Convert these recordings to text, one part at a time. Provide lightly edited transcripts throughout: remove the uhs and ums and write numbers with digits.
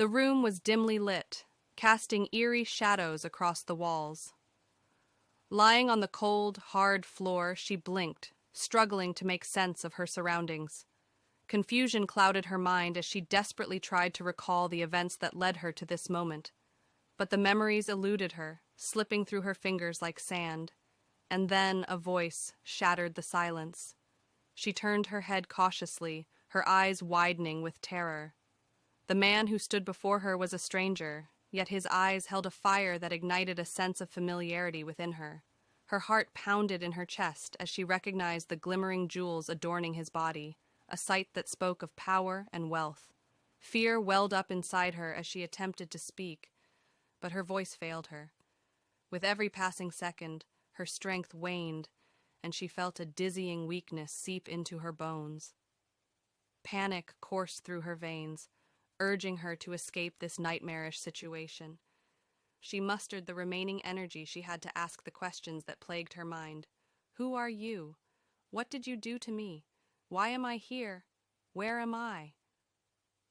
The room was dimly lit, casting eerie shadows across the walls. Lying on the cold, hard floor, she blinked, struggling to make sense of her surroundings. Confusion clouded her mind as she desperately tried to recall the events that led her to this moment. But the memories eluded her, slipping through her fingers like sand. And then a voice shattered the silence. She turned her head cautiously, her eyes widening with terror. The man who stood before her was a stranger, yet his eyes held a fire that ignited a sense of familiarity within her. Her heart pounded in her chest as she recognized the glimmering jewels adorning his body, a sight that spoke of power and wealth. Fear welled up inside her as she attempted to speak, but her voice failed her. With every passing second, her strength waned, and she felt a dizzying weakness seep into her bones. Panic coursed through her veins, urging her to escape this nightmarish situation. She mustered the remaining energy she had to ask the questions that plagued her mind. Who are you? What did you do to me? Why am I here? Where am I?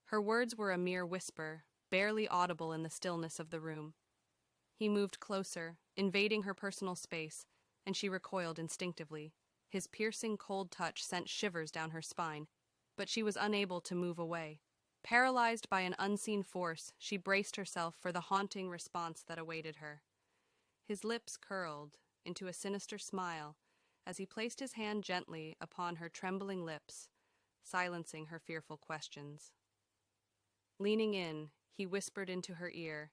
Her words were a mere whisper, barely audible in the stillness of the room. He moved closer, invading her personal space, and she recoiled instinctively. His piercing, cold touch sent shivers down her spine, but she was unable to move away. Paralyzed by an unseen force, she braced herself for the haunting response that awaited her. His lips curled into a sinister smile as he placed his hand gently upon her trembling lips, silencing her fearful questions. Leaning in, he whispered into her ear,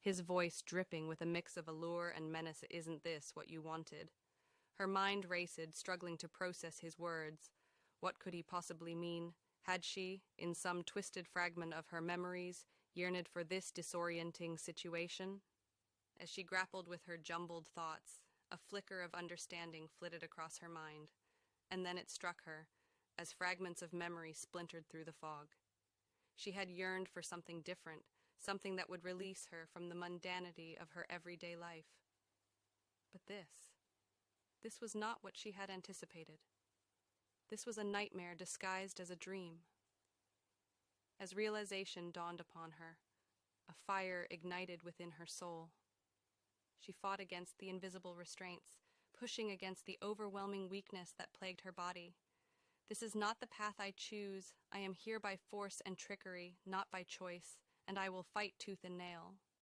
his voice dripping with a mix of allure and menace. Isn't this what you wanted? Her mind raced, struggling to process his words. What could he possibly mean? Had she, in some twisted fragment of her memories, yearned for this disorienting situation? As she grappled with her jumbled thoughts, a flicker of understanding flitted across her mind, and then it struck her, as fragments of memory splintered through the fog. She had yearned for something different, something that would release her from the mundanity of her everyday life. But this was not what she had anticipated. This was a nightmare disguised as a dream. As realization dawned upon her, a fire ignited within her soul. She fought against the invisible restraints, pushing against the overwhelming weakness that plagued her body. This is not the path I choose. I am here by force and trickery, not by choice, and I will fight tooth and nail.